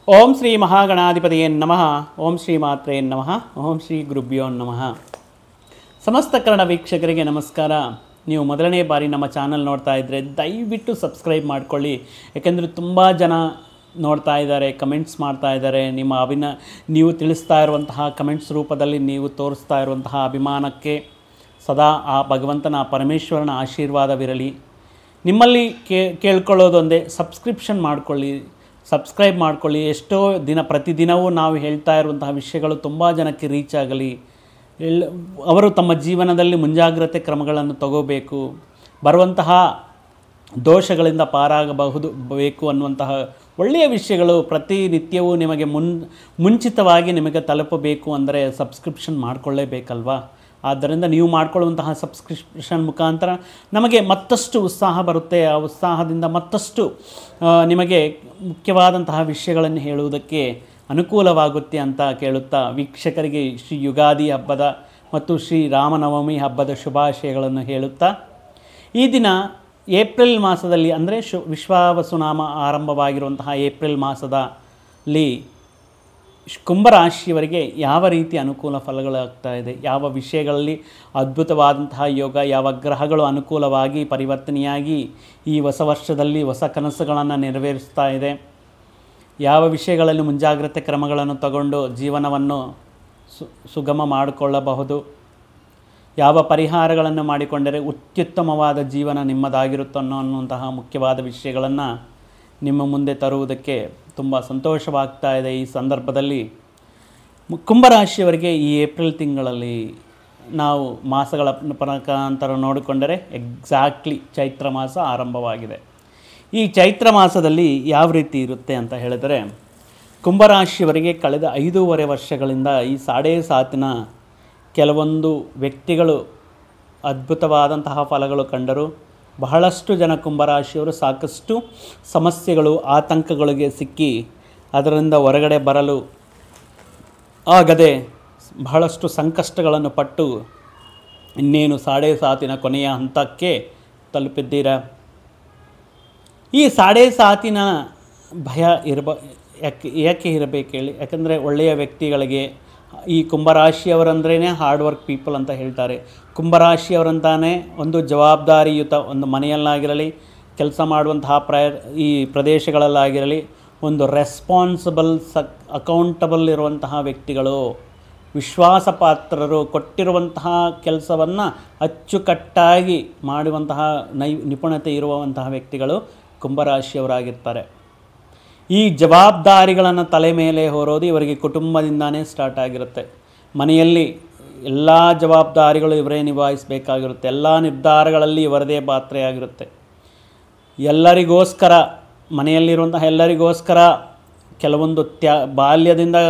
ಓಂ ಶ್ರೀ ಮಹಾಗಣಾಧಿಪತಿಯೇ ನಮಃ. ಓಂ ಶ್ರೀ ಮಾತ್ರೇ ನಮಃ. ಓಂ ಶ್ರೀ ಗುರುಭ್ಯೋ ನಮಃ. ಸಮಸ್ತ ಕನ್ನಡ ವೀಕ್ಷಕರಿಗೆ ನಮಸ್ಕಾರ. ನೀವು ಮೊದಲನೇ ಬಾರಿ ನಮ್ಮ ಚಾನಲ್ ನೋಡ್ತಾ ಇದ್ದರೆ ದಯವಿಟ್ಟು ಸಬ್ಸ್ಕ್ರೈಬ್ ಮಾಡ್ಕೊಳ್ಳಿ. ಯಾಕೆಂದರೆ ತುಂಬ ಜನ ನೋಡ್ತಾ ಇದ್ದಾರೆ, ಕಮೆಂಟ್ಸ್ ಮಾಡ್ತಾ ಇದ್ದಾರೆ. ನೀವು ತಿಳಿಸ್ತಾ ಇರುವಂತಹ ಕಮೆಂಟ್ಸ್ ರೂಪದಲ್ಲಿ ನೀವು ತೋರಿಸ್ತಾ ಇರುವಂತಹ ಅಭಿಮಾನಕ್ಕೆ ಸದಾ ಆ ಭಗವಂತನ ಪರಮೇಶ್ವರನ ಆಶೀರ್ವಾದವಿರಲಿ. ನಿಮ್ಮಲ್ಲಿ ಕೇಳ್ಕೊಳ್ಳೋದೊಂದೇ, ಸಬ್ಸ್ಕ್ರೈಬ್ ಮಾಡ್ಕೊಳ್ಳಿ. ಎಷ್ಟೋ ಪ್ರತಿದಿನವೂ ನಾವು ಹೇಳ್ತಾ ಇರುವಂತಹ ವಿಷಯಗಳು ತುಂಬ ಜನಕ್ಕೆ ರೀಚ್ ಆಗಲಿ. ಅವರು ತಮ್ಮ ಜೀವನದಲ್ಲಿ ಮುಂಜಾಗ್ರತೆ ಕ್ರಮಗಳನ್ನು ತಗೋಬೇಕು, ಬರುವಂತಹ ದೋಷಗಳಿಂದ ಬೇಕು ಅನ್ನುವಂತಹ ಒಳ್ಳೆಯ ವಿಷಯಗಳು ಪ್ರತಿನಿತ್ಯವೂ ನಿಮಗೆ ಮುಂಚಿತವಾಗಿ ನಿಮಗೆ ತಲುಪಬೇಕು ಅಂದರೆ ಸಬ್ಸ್ಕ್ರಿಪ್ಷನ್ ಮಾಡಿಕೊಳ್ಳೇಬೇಕಲ್ವಾ. ಆದ್ದರಿಂದ ನೀವು ಮಾಡಿಕೊಳ್ಳುವಂತಹ ಸಬ್ಸ್ಕ್ರಿಪ್ಷನ್ ಮುಖಾಂತರ ನಮಗೆ ಮತ್ತಷ್ಟು ಉತ್ಸಾಹ ಬರುತ್ತೆ. ಆ ಉತ್ಸಾಹದಿಂದ ಮತ್ತಷ್ಟು ನಿಮಗೆ ಮುಖ್ಯವಾದಂತಹ ವಿಷಯಗಳನ್ನು ಹೇಳುವುದಕ್ಕೆ ಅನುಕೂಲವಾಗುತ್ತೆ ಅಂತ ಕೇಳುತ್ತಾ, ವೀಕ್ಷಕರಿಗೆ ಶ್ರೀ ಯುಗಾದಿ ಹಬ್ಬದ ಮತ್ತು ಶ್ರೀ ರಾಮನವಮಿ ಹಬ್ಬದ ಶುಭಾಶಯಗಳನ್ನು ಹೇಳುತ್ತಾ, ಈ ದಿನ ಏಪ್ರಿಲ್ ಮಾಸದಲ್ಲಿ ಅಂದರೆ ವಿಶ್ವಾವಸುನಾಮ ಆರಂಭವಾಗಿರುವಂತಹ ಏಪ್ರಿಲ್ ಮಾಸದಲ್ಲಿ ಕುಂಭರಾಶಿಯವರಿಗೆ ಯಾವ ರೀತಿ ಅನುಕೂಲ ಫಲಗಳಾಗ್ತಾ ಇದೆ, ಯಾವ ವಿಷಯಗಳಲ್ಲಿ ಅದ್ಭುತವಾದಂತಹ ಯೋಗ, ಯಾವ ಗ್ರಹಗಳು ಅನುಕೂಲವಾಗಿ ಪರಿವರ್ತನೆಯಾಗಿ ಈ ಹೊಸ ವರ್ಷದಲ್ಲಿ ಹೊಸ ಕನಸುಗಳನ್ನು ನೆರವೇರಿಸ್ತಾ ಇದೆ, ಯಾವ ವಿಷಯಗಳಲ್ಲಿ ಮುಂಜಾಗ್ರತೆ ಕ್ರಮಗಳನ್ನು ತಗೊಂಡು ಜೀವನವನ್ನು ಸುಗಮ ಮಾಡಿಕೊಳ್ಳಬಹುದು, ಯಾವ ಪರಿಹಾರಗಳನ್ನು ಮಾಡಿಕೊಂಡರೆ ಅತ್ಯುತ್ತಮವಾದ ಜೀವನ ನಿಮ್ಮದಾಗಿರುತ್ತೋ ಅನ್ನುವಂತಹ ಮುಖ್ಯವಾದ ವಿಷಯಗಳನ್ನು ನಿಮ್ಮ ಮುಂದೆ ತರುವುದಕ್ಕೆ ತುಂಬ ಸಂತೋಷವಾಗ್ತಾ ಇದೆ. ಈ ಸಂದರ್ಭದಲ್ಲಿ ಕುಂಭರಾಶಿಯವರಿಗೆ ಈ ಏಪ್ರಿಲ್ ತಿಂಗಳಲ್ಲಿ ನಾವು ಮಾಸಗಳ ಪ್ರಕಾರಾಂತರ ನೋಡಿಕೊಂಡರೆ ಎಕ್ಸಾಕ್ಟ್ಲಿ ಚೈತ್ರ ಮಾಸ ಆರಂಭವಾಗಿದೆ. ಈ ಚೈತ್ರ ಮಾಸದಲ್ಲಿ ಯಾವ ರೀತಿ ಇರುತ್ತೆ ಅಂತ ಹೇಳಿದರೆ, ಕುಂಭರಾಶಿಯವರಿಗೆ ಕಳೆದ 5.5 ವರ್ಷಗಳಿಂದ ಈ ಸಾಡೇ ಸಾತಿನ ಕೆಲವೊಂದು ವ್ಯಕ್ತಿಗಳು ಅದ್ಭುತವಾದಂತಹ ಫಲಗಳು ಕಂಡರು. ಬಹಳಷ್ಟು ಜನ ಕುಂಭರಾಶಿಯವರು ಸಾಕಷ್ಟು ಸಮಸ್ಯೆಗಳು, ಆತಂಕಗಳಿಗೆ ಸಿಕ್ಕಿ ಅದರಿಂದ ಹೊರಗಡೆ ಬರಲು ಆಗದೆ ಬಹಳಷ್ಟು ಸಂಕಷ್ಟಗಳನ್ನು ಪಟ್ಟು ಇನ್ನೇನು ಸಾಡೇ ಸಾತಿನ ಕೊನೆಯ ಹಂತಕ್ಕೆ ತಲುಪಿದ್ದೀರಾ. ಈ ಸಾಡೇ ಸಾತಿನ ಭಯ ಯಾಕೆ ಇರಬೇಕು ಹೇಳಿ? ಯಾಕಂದರೆ ಒಳ್ಳೆಯ ವ್ಯಕ್ತಿಗಳಿಗೆ, ಈ ಕುಂಭರಾಶಿಯವರಂದ್ರೇ ಹಾರ್ಡ್ ವರ್ಕ್ ಪೀಪಲ್ ಅಂತ ಹೇಳ್ತಾರೆ. ಕುಂಭರಾಶಿಯವರಂತಾನೆ ಒಂದು ಜವಾಬ್ದಾರಿಯುತ, ಒಂದು ಮನೆಯಲ್ಲಾಗಿರಲಿ, ಕೆಲಸ ಮಾಡುವಂತಹ ಈ ಪ್ರದೇಶಗಳಲ್ಲಾಗಿರಲಿ, ಒಂದು ರೆಸ್ಪಾನ್ಸಿಬಲ್ ಅಕೌಂಟಬಲ್ ಇರುವಂತಹ ವ್ಯಕ್ತಿಗಳು, ವಿಶ್ವಾಸಪಾತ್ರರು, ಕೊಟ್ಟಿರುವಂತಹ ಕೆಲಸವನ್ನು ಅಚ್ಚುಕಟ್ಟಾಗಿ ಮಾಡುವಂತಹ ನಿಪುಣತೆ ಇರುವಂತಹ ವ್ಯಕ್ತಿಗಳು ಕುಂಭರಾಶಿಯವರಾಗಿರ್ತಾರೆ. ಈ ಜವಾಬ್ದಾರಿಗಳನ್ನು ತಲೆ ಮೇಲೆ ಹೊರೋದು ಇವರಿಗೆ ಕುಟುಂಬದಿಂದಾನೇ ಸ್ಟಾರ್ಟ್ ಆಗಿರುತ್ತೆ. ಮನೆಯಲ್ಲಿ ಎಲ್ಲ ಜವಾಬ್ದಾರಿಗಳು ಇವರೇ ನಿಭಾಯಿಸಬೇಕಾಗಿರುತ್ತೆ. ಎಲ್ಲ ನಿರ್ಧಾರಗಳಲ್ಲಿ ಇವರದೇ ಪಾತ್ರೆಯಾಗಿರುತ್ತೆ. ಎಲ್ಲರಿಗೋಸ್ಕರ, ಮನೆಯಲ್ಲಿರುವಂತಹ ಎಲ್ಲರಿಗೋಸ್ಕರ ಕೆಲವೊಂದು ಬಾಲ್ಯದಿಂದ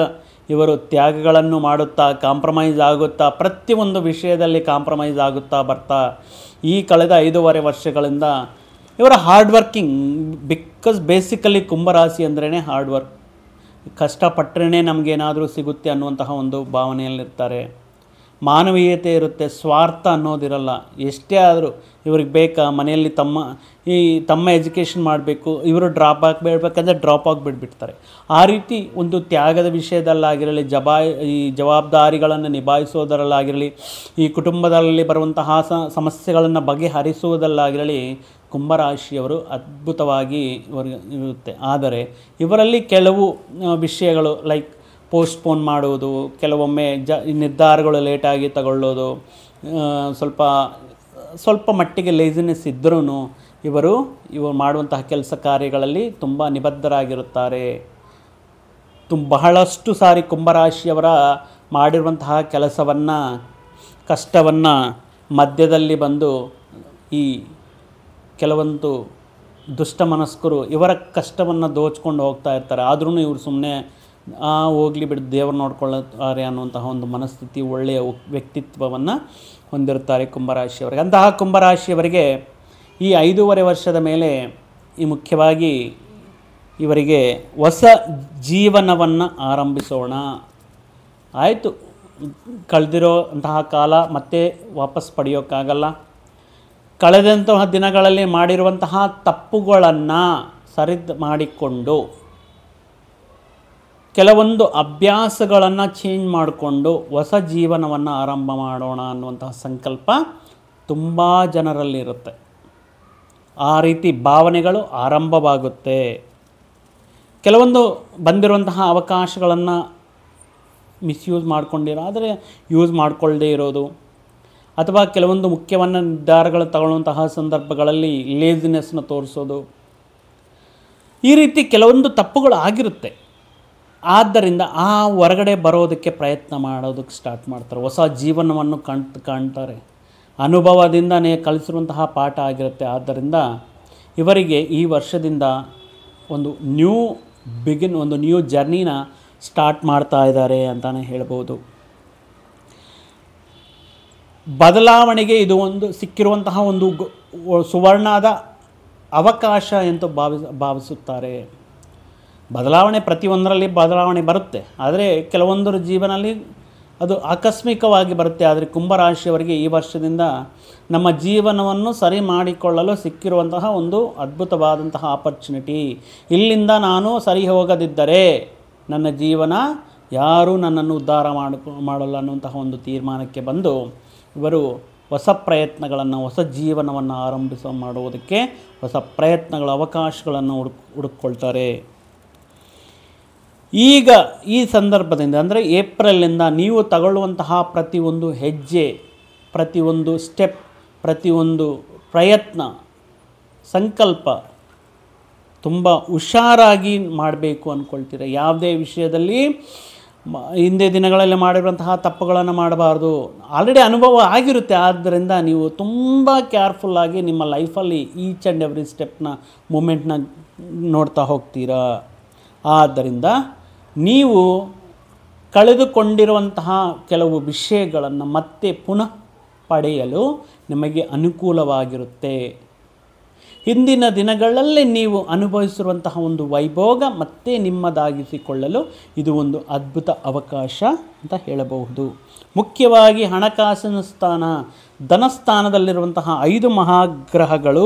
ಇವರು ತ್ಯಾಗಗಳನ್ನು ಮಾಡುತ್ತಾ, ಕಾಂಪ್ರಮೈಸ್ ಆಗುತ್ತಾ, ಪ್ರತಿಯೊಂದು ವಿಷಯದಲ್ಲಿ ಕಾಂಪ್ರಮೈಸ್ ಆಗುತ್ತಾ ಬರ್ತಾ ಈ ಕಳೆದ 5.5 ವರ್ಷಗಳಿಂದ ಇವರ ಹಾರ್ಡ್ ವರ್ಕಿಂಗ್. ಬಿಕಾಸ್ ಬೇಸಿಕಲಿ ಕುಂಭರಾಶಿ ಅಂದ್ರೇ ಹಾರ್ಡ್ ವರ್ಕ್. ಕಷ್ಟಪಟ್ಟರೆ ನಮಗೇನಾದರೂ ಸಿಗುತ್ತೆ ಅನ್ನುವಂತಹ ಒಂದು ಭಾವನೆಯಲ್ಲಿರ್ತಾರೆ. ಮಾನವೀಯತೆ ಇರುತ್ತೆ, ಸ್ವಾರ್ಥ ಅನ್ನೋದಿರಲ್ಲ. ಎಷ್ಟೇ ಆದರೂ ಇವ್ರಿಗೆ ಬೇಕಾ, ಮನೆಯಲ್ಲಿ ತಮ್ಮ ಎಜುಕೇಷನ್ ಮಾಡಬೇಕು, ಇವರು ಡ್ರಾಪ್ ಆಗಬೇಕಂದ್ರೆ ಡ್ರಾಪ್ ಆಗಿಬಿಡ್ಬಿಡ್ತಾರೆ. ಆ ರೀತಿ ಒಂದು ತ್ಯಾಗದ ವಿಷಯದಲ್ಲಾಗಿರಲಿ, ಈ ಜವಾಬ್ದಾರಿಗಳನ್ನು ನಿಭಾಯಿಸೋದರಲ್ಲಾಗಿರಲಿ, ಈ ಕುಟುಂಬದಲ್ಲಿ ಬರುವಂತಹ ಸಮಸ್ಯೆಗಳನ್ನು ಬಗೆಹರಿಸುವುದಲ್ಲಾಗಿರಲಿ ಕುಂಭರಾಶಿಯವರು ಅದ್ಭುತವಾಗಿ ಇರುತ್ತೆ. ಆದರೆ ಇವರಲ್ಲಿ ಕೆಲವು ವಿಷಯಗಳು ಲೈಕ್ ಪೋಸ್ಟ್ಪೋನ್ ಮಾಡುವುದು, ಕೆಲವೊಮ್ಮೆ ನಿರ್ಧಾರಗಳು ಲೇಟಾಗಿ ತಗೊಳ್ಳೋದು, ಸ್ವಲ್ಪ ಮಟ್ಟಿಗೆ ಲೇಜಿನೆಸ್ ಇದ್ದರೂ ಇವರು ಮಾಡುವಂತಹ ಕೆಲಸ ಕಾರ್ಯಗಳಲ್ಲಿ ತುಂಬ ನಿಬದ್ಧರಾಗಿರುತ್ತಾರೆ. ಬಹಳಷ್ಟು ಸಾರಿ ಕುಂಭರಾಶಿಯವರ ಮಾಡಿರುವಂತಹ ಕೆಲಸವನ್ನು, ಕಷ್ಟವನ್ನು ಮಧ್ಯದಲ್ಲಿ ಬಂದು ಈ ಕೆಲವೊಂದು ದುಷ್ಟ ಮನಸ್ಕರು ಇವರ ಕಷ್ಟವನ್ನು ದೋಚ್ಕೊಂಡು ಹೋಗ್ತಾ ಇರ್ತಾರೆ. ಆದ್ರೂ ಇವರು ಸುಮ್ಮನೆ ಹೋಗಲಿ ಬಿಡು, ದೇವರು ನೋಡ್ಕೊಳ್ಳುತ್ತಾರೆ ಅನ್ನುವಂತಹ ಒಂದು ಮನಸ್ಥಿತಿ, ಒಳ್ಳೆಯ ವ್ಯಕ್ತಿತ್ವವನ್ನು ಹೊಂದಿರುತ್ತಾರೆ ಕುಂಭರಾಶಿಯವರಿಗೆ. ಅಂತಹ ಕುಂಭರಾಶಿಯವರಿಗೆ ಈ 5.5 ವರ್ಷದ ಮೇಲೆ ಮುಖ್ಯವಾಗಿ ಇವರಿಗೆ ಹೊಸ ಜೀವನವನ್ನು ಆರಂಭಿಸೋಣ. ಆಯಿತು, ಕಳೆದಿರೋ ಅಂತಹ ಕಾಲ ಮತ್ತೆ ವಾಪಸ್ ಪಡೆಯೋಕ್ಕಾಗಲ್ಲ. ಕಳೆದಂತಹ ದಿನಗಳಲ್ಲಿ ಮಾಡಿರುವಂತಹ ತಪ್ಪುಗಳನ್ನು ಸರಿದು ಮಾಡಿಕೊಂಡು ಕೆಲವೊಂದು ಅಭ್ಯಾಸಗಳನ್ನು ಚೇಂಜ್ ಮಾಡಿಕೊಂಡು ಹೊಸ ಜೀವನವನ್ನು ಆರಂಭ ಮಾಡೋಣ ಅನ್ನುವಂತಹ ಸಂಕಲ್ಪ ತುಂಬ ಜನರಲ್ಲಿರುತ್ತೆ. ಆ ರೀತಿ ಭಾವನೆಗಳು ಆರಂಭವಾಗುತ್ತೆ. ಕೆಲವೊಂದು ಬಂದಿರುವಂತಹ ಅವಕಾಶಗಳನ್ನು ಮಿಸ್ಯೂಸ್ ಮಾಡ್ಕೊಂಡಿರೋ, ಆದರೆ ಯೂಸ್ ಮಾಡಿಕೊಳ್ಳದೇ ಇರೋದು, ಅಥವಾ ಕೆಲವೊಂದು ಮುಖ್ಯವಾದ ನಿರ್ಧಾರಗಳು ತಗೊಳ್ಳುವಂತಹ ಸಂದರ್ಭಗಳಲ್ಲಿ ಲೇಜಿನೆಸ್ನ ತೋರಿಸೋದು, ಈ ರೀತಿ ಕೆಲವೊಂದು ತಪ್ಪುಗಳು ಆಗಿರುತ್ತೆ. ಆದ್ದರಿಂದ ಆ ಹೊರಗಡೆ ಬರೋದಕ್ಕೆ ಪ್ರಯತ್ನ ಮಾಡೋದಕ್ಕೆ ಸ್ಟಾರ್ಟ್ ಮಾಡ್ತಾರೆ. ಹೊಸ ಜೀವನವನ್ನು ಕಾಣ್ತಾರೆ. ಅನುಭವದಿಂದನೇ ಕಲಿಸಿರುವಂತಹ ಪಾಠ ಆಗಿರುತ್ತೆ. ಆದ್ದರಿಂದ ಇವರಿಗೆ ಈ ವರ್ಷದಿಂದ ಒಂದು ನ್ಯೂ ಜರ್ನಿನ ಸ್ಟಾರ್ಟ್ ಮಾಡ್ತಾ ಇದ್ದಾರೆ ಅಂತಲೇ ಹೇಳ್ಬೋದು. ಬದಲಾವಣೆಗೆ ಇದು ಒಂದು ಸಿಕ್ಕಿರುವಂತಹ ಒಂದು ಸುವರ್ಣದ ಅವಕಾಶ ಎಂದು ಭಾವಿಸುತ್ತಾರೆ. ಬದಲಾವಣೆ ಪ್ರತಿಯೊಂದರಲ್ಲಿ ಬದಲಾವಣೆ ಬರುತ್ತೆ, ಆದರೆ ಕೆಲವೊಂದರ ಜೀವನದಲ್ಲಿ ಅದು ಆಕಸ್ಮಿಕವಾಗಿ ಬರುತ್ತೆ. ಆದರೆ ಕುಂಭರಾಶಿಯವರಿಗೆ ಈ ವರ್ಷದಿಂದ ನಮ್ಮ ಜೀವನವನ್ನು ಸರಿ ಮಾಡಿಕೊಳ್ಳಲು ಸಿಕ್ಕಿರುವಂತಹ ಒಂದು ಅದ್ಭುತವಾದಂತಹ ಆಪರ್ಚುನಿಟಿ. ಇಲ್ಲಿಂದ ನಾನು ಸರಿ ಹೋಗದಿದ್ದರೆ ನನ್ನ ಜೀವನ ಯಾರೂ ನನ್ನನ್ನು ಉದ್ಧಾರ ಮಾಡಲ್ಲ ಅನ್ನುವಂತಹ ಒಂದು ತೀರ್ಮಾನಕ್ಕೆ ಬಂದು ಇವರು ಹೊಸ ಪ್ರಯತ್ನಗಳನ್ನು, ಹೊಸ ಜೀವನವನ್ನು ಮಾಡುವುದಕ್ಕೆ ಹೊಸ ಪ್ರಯತ್ನಗಳ ಅವಕಾಶಗಳನ್ನು ಹುಡುಕೊಳ್ತಾರೆ. ಈಗ ಈ ಸಂದರ್ಭದಿಂದ ಅಂದರೆ ಏಪ್ರಿಲಿಂದ ನೀವು ತಗೊಳ್ಳುವಂತಹ ಪ್ರತಿಯೊಂದು ಹೆಜ್ಜೆ, ಪ್ರತಿಯೊಂದು ಸ್ಟೆಪ್, ಪ್ರತಿಯೊಂದು ಪ್ರಯತ್ನ, ಸಂಕಲ್ಪ ತುಂಬ ಹುಷಾರಾಗಿ ಮಾಡಬೇಕು ಅಂದ್ಕೊಳ್ತೀರ. ಯಾವುದೇ ವಿಷಯದಲ್ಲಿ ಹಿಂದೆ ದಿನಗಳಲ್ಲಿ ಮಾಡಿರುವಂತಹ ತಪ್ಪುಗಳನ್ನು ಮಾಡಬಾರ್ದು. ಆಲ್ರೆಡಿ ಅನುಭವ ಆಗಿರುತ್ತೆ. ಆದ್ದರಿಂದ ನೀವು ತುಂಬ ಕೇರ್ಫುಲ್ಲಾಗಿ ನಿಮ್ಮ ಲೈಫಲ್ಲಿ ಈಚ್ ಆ್ಯಂಡ್ ಎವ್ರಿ ಸ್ಟೆಪ್ನ ಮೂಮೆಂಟ್ನ ನೋಡ್ತಾ ಹೋಗ್ತೀರಾ. ಆದ್ದರಿಂದ ನೀವು ಕಳೆದುಕೊಂಡಿರುವಂತಹ ಕೆಲವು ವಿಷಯಗಳನ್ನು ಮತ್ತೆ ಪುನಃ ಪಡೆಯಲು ನಿಮಗೆ ಅನುಕೂಲವಾಗಿರುತ್ತೆ. ಹಿಂದಿನ ದಿನಗಳಲ್ಲಿ ನೀವು ಅನುಭವಿಸಿರುವಂತಹ ಒಂದು ವೈಭೋಗ ಮತ್ತೆ ನಿಮ್ಮದಾಗಿಸಿಕೊಳ್ಳಲು ಇದು ಒಂದು ಅದ್ಭುತ ಅವಕಾಶ ಅಂತ ಹೇಳಬಹುದು. ಮುಖ್ಯವಾಗಿ ಹಣಕಾಸಿನ ಸ್ಥಾನ, ಧನಸ್ಥಾನದಲ್ಲಿರುವಂತಹ 5 ಮಹಾಗ್ರಹಗಳು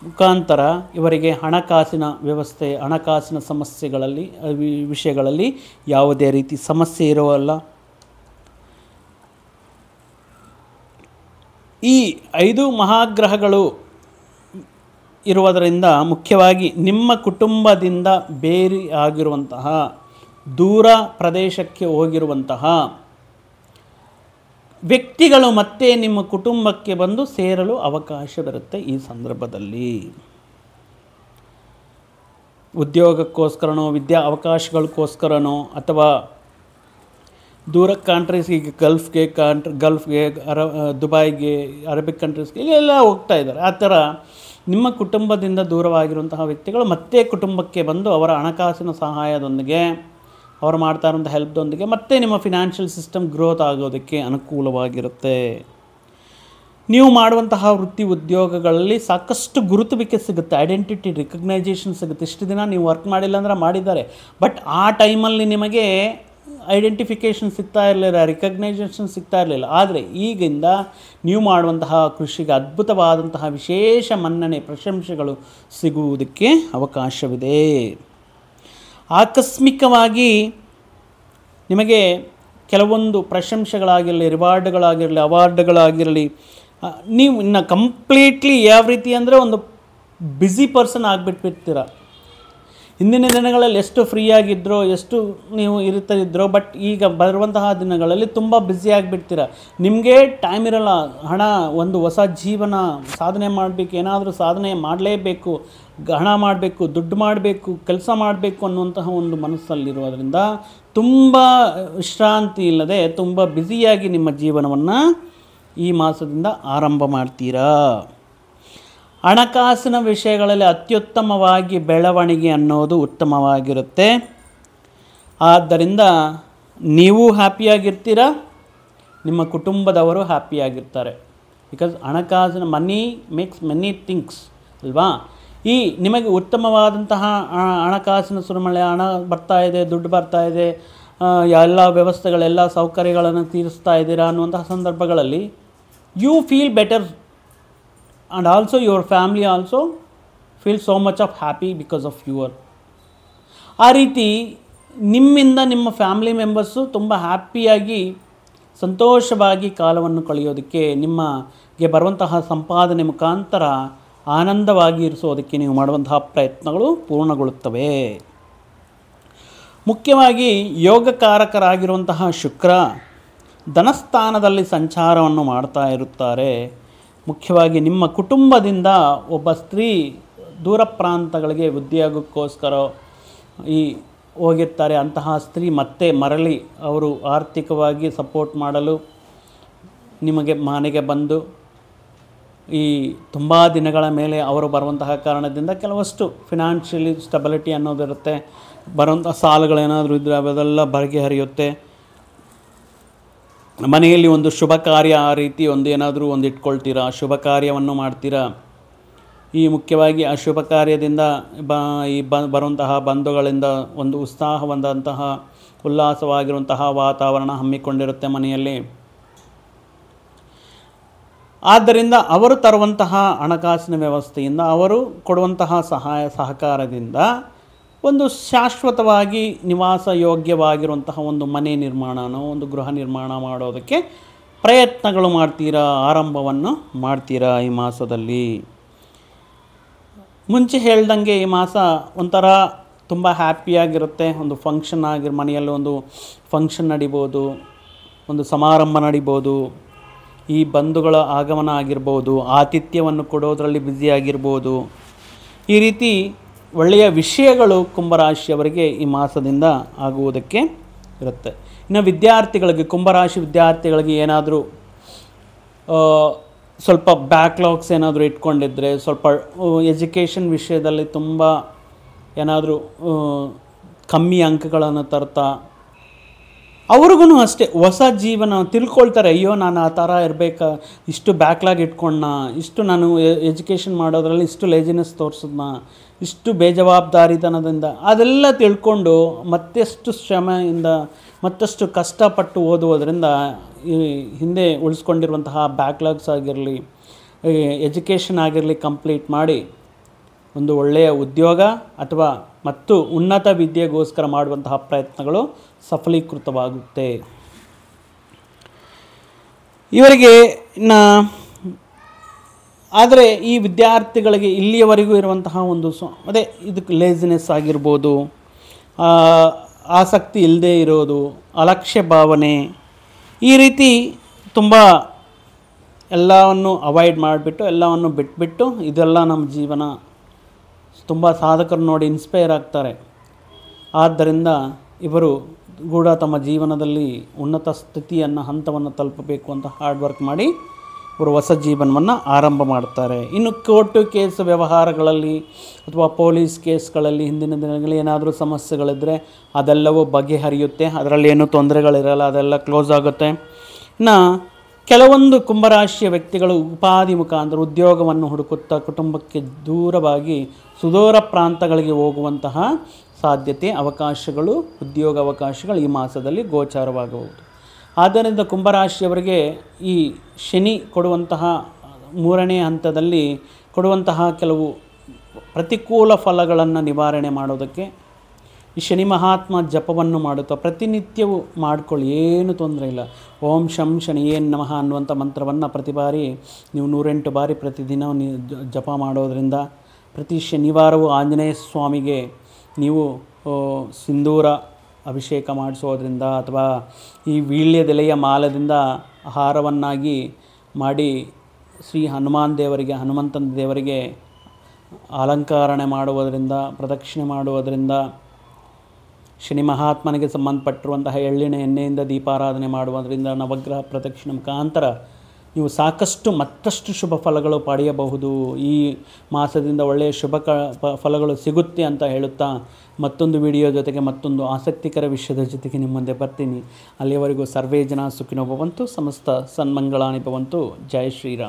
ಮುಖಾಂತರ ಇವರಿಗೆ ಹಣಕಾಸಿನ ವ್ಯವಸ್ಥೆ, ಹಣಕಾಸಿನ ಸಮಸ್ಯೆಗಳಲ್ಲಿ ವಿಷಯಗಳಲ್ಲಿ ಯಾವುದೇ ರೀತಿ ಸಮಸ್ಯೆ ಇರೋಲ್ಲ. ಈ 5 ಮಹಾಗ್ರಹಗಳು ಇರುವುದರಿಂದ ಮುಖ್ಯವಾಗಿ ನಿಮ್ಮ ಕುಟುಂಬದಿಂದ ಬೇರೆ ಆಗಿರುವಂತಹ, ದೂರ ಪ್ರದೇಶಕ್ಕೆ ಹೋಗಿರುವಂತಹ ವ್ಯಕ್ತಿಗಳು ಮತ್ತೆ ನಿಮ್ಮ ಕುಟುಂಬಕ್ಕೆ ಬಂದು ಸೇರಲು ಅವಕಾಶವಿರುತ್ತೆ. ಈ ಸಂದರ್ಭದಲ್ಲಿ ಉದ್ಯೋಗಕ್ಕೋಸ್ಕರನೋ, ವಿದ್ಯಾ ಅವಕಾಶಗಳಿಗೋಸ್ಕರನೋ, ಅಥವಾ ದೂರ ಕಂಟ್ರೀಸ್ಗೆ, ಗಲ್ಫ್ಗೆ, ದುಬೈಗೆ, ಅರಬಿಕ್ ಕಂಟ್ರೀಸ್ಗೆ ಇಲ್ಲೆಲ್ಲ ಹೋಗ್ತಾ ಇದ್ದಾರೆ. ಆ ಥರ ನಿಮ್ಮ ಕುಟುಂಬದಿಂದ ದೂರವಾಗಿರುವಂತಹ ವ್ಯಕ್ತಿಗಳು ಮತ್ತೆ ಕುಟುಂಬಕ್ಕೆ ಬಂದು ಅವರ ಹಣಕಾಸಿನ ಸಹಾಯದೊಂದಿಗೆ, ಅವರು ಮಾಡ್ತಾ ಇರುವಂಥ ಹೆಲ್ಪ್ದೊಂದಿಗೆ ಮತ್ತೆ ನಿಮ್ಮ ಫಿನಾನ್ಷಿಯಲ್ ಸಿಸ್ಟಮ್ ಗ್ರೋತ್ ಆಗೋದಕ್ಕೆ ಅನುಕೂಲವಾಗಿರುತ್ತೆ. ನೀವು ಮಾಡುವಂತಹ ವೃತ್ತಿ ಉದ್ಯೋಗಗಳಲ್ಲಿ ಸಾಕಷ್ಟು ಗುರುತುವಿಕೆ ಸಿಗುತ್ತೆ, ಐಡೆಂಟಿಟಿ ರಿಕಗ್ನೈಜೇಷನ್ ಸಿಗುತ್ತೆ. ಇಷ್ಟು ದಿನ ನೀವು ವರ್ಕ್ ಮಾಡಿಲ್ಲ ಅಂದರೆ ಮಾಡಿದ್ದಾರೆ, ಬಟ್ ಆ ಟೈಮಲ್ಲಿ ನಿಮಗೆ ಐಡೆಂಟಿಫಿಕೇಷನ್ ಸಿಗ್ತಾ ಇರಲಿಲ್ಲ, ರಿಕಗ್ನೈಜೇಷನ್ ಸಿಗ್ತಾ ಇರಲಿಲ್ಲ. ಆದರೆ ಈಗಿಂದ ನೀವು ಮಾಡುವಂತಹ ಕೃಷಿಗೆ ಅದ್ಭುತವಾದಂತಹ ವಿಶೇಷ ಮನ್ನಣೆ, ಪ್ರಶಂಸೆಗಳು ಸಿಗುವುದಕ್ಕೆ ಅವಕಾಶವಿದೆ. ಆಕಸ್ಮಿಕವಾಗಿ ನಿಮಗೆ ಕೆಲವೊಂದು ಪ್ರಶಂಸೆಗಳಾಗಿರಲಿ, ರಿವಾರ್ಡ್ಗಳಾಗಿರಲಿ, ಅವಾರ್ಡ್ಗಳಾಗಿರಲಿ, ನೀವು ಇನ್ನು ಕಂಪ್ಲೀಟ್ಲಿ ಯಾವ ರೀತಿ ಅಂದರೆ ಒಂದು ಬ್ಯುಸಿ ಪರ್ಸನ್ ಆಗಿಬಿಟ್ಟಿರ್ತೀರ. ಹಿಂದಿನ ದಿನಗಳಲ್ಲಿ ಎಷ್ಟು ಫ್ರೀಯಾಗಿದ್ದರೋ, ಎಷ್ಟು ನೀವು ಇರ್ತಾಯಿದ್ರೋ, ಬಟ್ ಈಗ ಬರುವಂತಹ ದಿನಗಳಲ್ಲಿ ತುಂಬ ಬ್ಯುಸಿ ಆಗಿಬಿಡ್ತೀರ. ನಿಮಗೆ ಟೈಮ್ ಇರೋಲ್ಲ. ಒಂದು ಹೊಸ ಜೀವನ ಸಾಧನೆ ಮಾಡಬೇಕು, ಏನಾದರೂ ಸಾಧನೆ ಮಾಡಲೇಬೇಕು, ಹಣ ಮಾಡಬೇಕು, ದುಡ್ಡು ಮಾಡಬೇಕು, ಕೆಲಸ ಮಾಡಬೇಕು ಅನ್ನುವಂತಹ ಒಂದು ಮನಸ್ಸಲ್ಲಿರುವುದರಿಂದ ತುಂಬ ವಿಶ್ರಾಂತಿ ಇಲ್ಲದೆ ತುಂಬ ಬ್ಯುಸಿಯಾಗಿ ನಿಮ್ಮ ಜೀವನವನ್ನು ಈ ಮಾಸದಿಂದ ಆರಂಭ ಮಾಡ್ತೀರಾ. ಹಣಕಾಸಿನ ವಿಷಯಗಳಲ್ಲಿ ಅತ್ಯುತ್ತಮವಾಗಿ ಬೆಳವಣಿಗೆ ಅನ್ನೋದು ಉತ್ತಮವಾಗಿರುತ್ತೆ. ಆದ್ದರಿಂದ ನೀವು ಹ್ಯಾಪಿಯಾಗಿರ್ತೀರ, ನಿಮ್ಮ ಕುಟುಂಬದವರು ಹ್ಯಾಪಿಯಾಗಿರ್ತಾರೆ. ಬಿಕಾಸ್ ಹಣಕಾಸಿನ ಮನಿ ಮೇಕ್ಸ್ ಮೆನಿ ಥಿಂಗ್ಸ್ ಅಲ್ವಾ. ಈ ನಿಮಗೆ ಉತ್ತಮವಾದಂತಹ ಹಣಕಾಸಿನ ಸುರಿಮಳೆ, ಹಣ ಬರ್ತಾ ಇದೆ, ದುಡ್ಡು ಬರ್ತಾ ಇದೆ, ಎಲ್ಲ ವ್ಯವಸ್ಥೆಗಳೆಲ್ಲ ಸೌಕರ್ಯಗಳನ್ನು ತೀರಿಸ್ತಾ ಇದ್ದೀರಾ ಅನ್ನುವಂತಹ ಸಂದರ್ಭಗಳಲ್ಲಿ you feel better. And also your family also feel so much of happy because of your. ಆ ರೀತಿ ನಿಮ್ಮಿಂದ ನಿಮ್ಮ ಫ್ಯಾಮಿಲಿ ಮೆಂಬರ್ಸು ತುಂಬ ಹ್ಯಾಪಿಯಾಗಿ ಸಂತೋಷವಾಗಿ ಕಾಲವನ್ನು ಕಳೆಯೋದಕ್ಕೆ, ನಿಮಗೆ ಬರುವಂತಹ ಸಂಪಾದನೆ ಮುಖಾಂತರ ಆನಂದವಾಗಿ ಇರಿಸೋದಕ್ಕೆ ನೀವು ಮಾಡುವಂತಹ ಪ್ರಯತ್ನಗಳು ಪೂರ್ಣಗೊಳ್ಳುತ್ತವೆ. ಮುಖ್ಯವಾಗಿ ಯೋಗಕಾರಕರಾಗಿರುವಂತಹ ಶುಕ್ರ ಧನಸ್ಥಾನದಲ್ಲಿ ಸಂಚಾರವನ್ನು ಮಾಡ್ತಾ ಇರುತ್ತಾರೆ. ಮುಖ್ಯವಾಗಿ ನಿಮ್ಮ ಕುಟುಂಬದಿಂದ ಒಬ್ಬ ಸ್ತ್ರೀ ದೂರ ಪ್ರಾಂತಗಳಿಗೆ ಉದ್ಯೋಗಕ್ಕೋಸ್ಕರ ಹೋಗಿರ್ತಾರೆ. ಅಂತಹ ಸ್ತ್ರೀ ಮತ್ತೆ ಮರಳಿ ಅವರು ಆರ್ಥಿಕವಾಗಿ ಸಪೋರ್ಟ್ ಮಾಡಲು ನಿಮಗೆ ಮನೆಗೆ ಬಂದು ತುಂಬ ದಿನಗಳ ಮೇಲೆ ಅವರು ಬರುವಂತಹ ಕಾರಣದಿಂದ ಕೆಲವಷ್ಟು ಫಿನಾನ್ಷಿಯಲಿ ಸ್ಟೆಬಿಲಿಟಿ ಅನ್ನೋದಿರುತ್ತೆ. ಬರುವಂಥ ಸಾಲಗಳೇನಾದರೂ ಇದ್ದರೆ ಅವೆಲ್ಲ ಬಗೆಹರಿಯುತ್ತೆ. ಮನೆಯಲ್ಲಿ ಒಂದು ಶುಭ ಕಾರ್ಯ ಆ ರೀತಿ ಏನಾದರೂ ಇಟ್ಕೊಳ್ತೀರಾ, ಶುಭ ಕಾರ್ಯವನ್ನು ಮಾಡ್ತೀರಾ. ಮುಖ್ಯವಾಗಿ ಆ ಶುಭ ಕಾರ್ಯದಿಂದ ಬರುವಂತಹ ಬಂಧುಗಳಿಂದ ಒಂದು ಉತ್ಸಾಹವಂತಹ ಉಲ್ಲಾಸವಾಗಿರುವಂತಹ ವಾತಾವರಣ ಹಮ್ಮಿಕೊಂಡಿರುತ್ತೆ ಮನೆಯಲ್ಲಿ. ಆದ್ದರಿಂದ ಅವರು ತರುವಂತಹ ಹಣಕಾಸಿನ ವ್ಯವಸ್ಥೆಯಿಂದ, ಅವರು ಕೊಡುವಂತಹ ಸಹಾಯ ಸಹಕಾರದಿಂದ ಒಂದು ಶಾಶ್ವತವಾಗಿ ನಿವಾಸ ಯೋಗ್ಯವಾಗಿರುವಂತಹ ಒಂದು ಮನೆ ನಿರ್ಮಾಣನೋ ಒಂದು ಗೃಹ ನಿರ್ಮಾಣ ಮಾಡೋದಕ್ಕೆ ಪ್ರಯತ್ನಗಳು ಮಾಡ್ತೀರಾ, ಆರಂಭವನ್ನು ಮಾಡ್ತೀರಾ ಈ ಮಾಸದಲ್ಲಿ. ಮುಂಚೆ ಹೇಳ್ದಂಗೆ ಈ ಮಾಸ ಒಂಥರ ತುಂಬ ಹ್ಯಾಪಿಯಾಗಿರುತ್ತೆ. ಒಂದು ಫಂಕ್ಷನ್ ಮನೆಯಲ್ಲಿ ಒಂದು ಫಂಕ್ಷನ್ ನಡಿಬೋದು, ಒಂದು ಸಮಾರಂಭ ನಡಿಬೋದು, ಈ ಬಂಧುಗಳ ಆಗಮನ ಆಗಿರ್ಬೋದು, ಆತಿಥ್ಯವನ್ನು ಕೊಡೋದರಲ್ಲಿ ಬ್ಯುಸಿಯಾಗಿರ್ಬೋದು. ಈ ರೀತಿ ಒಳ್ಳೆಯ ವಿಷಯಗಳು ಕುಂಭರಾಶಿಯವರಿಗೆ ಈ ಮಾಸದಿಂದ ಆಗುವುದಕ್ಕೆ ಇರುತ್ತೆ. ಇನ್ನು ವಿದ್ಯಾರ್ಥಿಗಳಿಗೆ, ಕುಂಭರಾಶಿ ವಿದ್ಯಾರ್ಥಿಗಳಿಗೆ ಏನಾದರೂ ಸ್ವಲ್ಪ ಬ್ಯಾಕ್ಲಾಗ್ಸ್ ಏನಾದರೂ ಇಟ್ಕೊಂಡಿದ್ರೆ, ಸ್ವಲ್ಪ ಎಜುಕೇಷನ್ ವಿಷಯದಲ್ಲಿ ತುಂಬ ಏನಾದರೂ ಕಮ್ಮಿ ಅಂಕಗಳನ್ನು ತರ್ತಾ, ಅವ್ರಿಗೂ ಅಷ್ಟೇ ಹೊಸ ಜೀವನ ತಿಳ್ಕೊಳ್ತಾರೆ. ಅಯ್ಯೋ ನಾನು ಆ ಥರ ಇರಬೇಕಾ, ಇಷ್ಟು ಬ್ಯಾಕ್ಲಾಗ್ ಇಟ್ಕೊಂಡ, ಇಷ್ಟು ನಾನು ಎಜುಕೇಷನ್ ಮಾಡೋದ್ರಲ್ಲಿ ಇಷ್ಟು ಲೇಜಿನೆಸ್ ತೋರಿಸಿದ್ನ, ಇಷ್ಟು ಬೇಜವಾಬ್ದಾರಿತನದಿಂದ ಅದೆಲ್ಲ ತಿಳ್ಕೊಂಡು ಮತ್ತಷ್ಟು ಶ್ರಮೆಯಿಂದ ಮತ್ತಷ್ಟು ಕಷ್ಟಪಟ್ಟು ಓದುವುದರಿಂದ ಹಿಂದೆ ಉಳಿಸ್ಕೊಂಡಿರುವಂತಹ ಬ್ಯಾಕ್ಲಾಗ್ಸ್ ಆಗಿರಲಿ, ಎಜುಕೇಷನ್ ಆಗಿರಲಿ ಕಂಪ್ಲೀಟ್ ಮಾಡಿ ಒಂದು ಒಳ್ಳೆಯ ಉದ್ಯೋಗ ಅಥವಾ ಮತ್ತು ಉನ್ನತ ವಿದ್ಯೆಗೋಸ್ಕರ ಮಾಡುವಂತಹ ಪ್ರಯತ್ನಗಳು ಸಫಲೀಕೃತವಾಗುತ್ತೆ. ಇವರಿಗೆ ಆದರೆ ಈ ವಿದ್ಯಾರ್ಥಿಗಳಿಗೆ ಇಲ್ಲಿಯವರೆಗೂ ಇರುವಂತಹ ಒಂದು ಇದಕ್ಕೆ ಲೇಜಿನೆಸ್ ಆಗಿರ್ಬೋದು, ಆಸಕ್ತಿ ಇಲ್ಲದೆ ಇರೋದು, ಅಲಕ್ಷ್ಯ ಭಾವನೆ, ಈ ರೀತಿ ತುಂಬ ಎಲ್ಲವನ್ನು ಅವಾಯ್ಡ್ ಮಾಡಿಬಿಟ್ಟು ಎಲ್ಲವನ್ನು ಬಿಟ್ಬಿಟ್ಟು ಇದೆಲ್ಲ ನಮ್ಮ ಜೀವನ, ತುಂಬ ಸಾಧಕರು ನೋಡಿ ಇನ್ಸ್ಪೈರ್ ಆಗ್ತಾರೆ. ಆದ್ದರಿಂದ ಇವರು ಕೂಡ ತಮ್ಮ ಜೀವನದಲ್ಲಿ ಉನ್ನತ ಸ್ಥಿತಿಯನ್ನು ಹಂತವನ್ನು ತಲುಪಬೇಕು ಅಂತ ಹಾರ್ಡ್ ವರ್ಕ್ ಮಾಡಿ ಇವರು ಹೊಸ ಜೀವನವನ್ನು ಆರಂಭ ಮಾಡ್ತಾರೆ. ಇನ್ನು ಕೋರ್ಟು ಕೇಸ್ ವ್ಯವಹಾರಗಳಲ್ಲಿ ಅಥವಾ ಪೊಲೀಸ್ ಕೇಸ್ಗಳಲ್ಲಿ ಹಿಂದಿನ ದಿನಗಳಲ್ಲಿ ಏನಾದರೂ ಸಮಸ್ಯೆಗಳಿದ್ದರೆ ಅದೆಲ್ಲವೂ ಬಗೆಹರಿಯುತ್ತೆ. ಅದರಲ್ಲಿ ಏನೂ ತೊಂದರೆಗಳಿರಲ್ಲ, ಅದೆಲ್ಲ ಕ್ಲೋಸ್ ಆಗುತ್ತೆ. ಇನ್ನು ಕೆಲವೊಂದು ಕುಂಭರಾಶಿಯ ವ್ಯಕ್ತಿಗಳು ಉಪಾಧಿ ಮುಖಾಂತರ ಉದ್ಯೋಗವನ್ನು ಹುಡುಕುತ್ತಾ ಕುಟುಂಬಕ್ಕೆ ದೂರವಾಗಿ ಸುದೂರ ಪ್ರಾಂತಗಳಿಗೆ ಹೋಗುವಂತಹ ಸಾಧ್ಯತೆ, ಅವಕಾಶಗಳು, ಉದ್ಯೋಗ ಅವಕಾಶಗಳು ಈ ಮಾಸದಲ್ಲಿ ಗೋಚಾರವಾಗಬಹುದು. ಆದ್ದರಿಂದ ಕುಂಭರಾಶಿಯವರಿಗೆ ಈ ಶನಿ ಕೊಡುವಂತಹ 3ನೇ ಹಂತದಲ್ಲಿ ಕೊಡುವಂತಹ ಕೆಲವು ಪ್ರತಿಕೂಲ ಫಲಗಳನ್ನು ನಿವಾರಣೆ ಮಾಡೋದಕ್ಕೆ ಈ ಶನಿ ಮಹಾತ್ಮ ಜಪವನ್ನು ಮಾಡುತ್ತಾ ಪ್ರತಿನಿತ್ಯವೂ ಮಾಡಿಕೊಳ್ಳಿ, ಏನು ತೊಂದರೆ ಇಲ್ಲ. ಓಂ ಶಂ ಶನಿಯೇ ನಮಃ ಅನ್ನುವಂಥ ಮಂತ್ರವನ್ನು ಪ್ರತಿ ಬಾರಿ ನೀವು 108 ಬಾರಿ ಪ್ರತಿದಿನ ಜಪ ಮಾಡೋದರಿಂದ, ಪ್ರತಿ ಶನಿವಾರವೂ ಆಂಜನೇಯ ಸ್ವಾಮಿಗೆ ನೀವು ಸಿಂಧೂರ ಅಭಿಷೇಕ ಮಾಡಿಸೋದ್ರಿಂದ ಅಥವಾ ಈ ವೀಳ್ಯದೆಲೆಯ ಮಾಲದಿಂದ ಹಾರವನ್ನಾಗಿ ಮಾಡಿ ಶ್ರೀ ಹನುಮಂತನ ದೇವರಿಗೆ ಅಲಂಕರಣೆ ಮಾಡುವುದರಿಂದ, ಪ್ರದಕ್ಷಿಣೆ ಮಾಡುವುದರಿಂದ, ಶನಿ ಮಹಾತ್ಮನಿಗೆ ಸಂಬಂಧಪಟ್ಟಿರುವಂತಹ ಎಳ್ಳಿನ ಎಣ್ಣೆಯಿಂದ ದೀಪಾರಾಧನೆ ಮಾಡುವುದರಿಂದ, ನವಗ್ರಹ ಪ್ರದಕ್ಷಿಣೆ ಮುಖಾಂತರ ನೀವು ಸಾಕಷ್ಟು ಮತ್ತಷ್ಟು ಶುಭ ಫಲಗಳು ಪಡೆಯಬಹುದು. ಈ ಮಾಸದಿಂದ ಒಳ್ಳೆಯ ಶುಭ ಫಲಗಳು ಸಿಗುತ್ತೆ ಅಂತ ಹೇಳುತ್ತಾ ಮತ್ತೊಂದು ವಿಡಿಯೋ ಜೊತೆಗೆ ಮತ್ತೊಂದು ಆಸಕ್ತಿಕರ ವಿಷಯದ ಜೊತೆಗೆ ನಿಮ್ಮ ಮುಂದೆ ಬರ್ತೀನಿ. ಅಲ್ಲಿಯವರೆಗೂ ಸರ್ವೇ ಜನ ಸುಖಿನೋ ಭವಂತು, ಸಮಸ್ತ ಸನ್ಮಂಗಳಾನಿ ಭವಂತು. ಜೈ ಶ್ರೀರಾಮ್.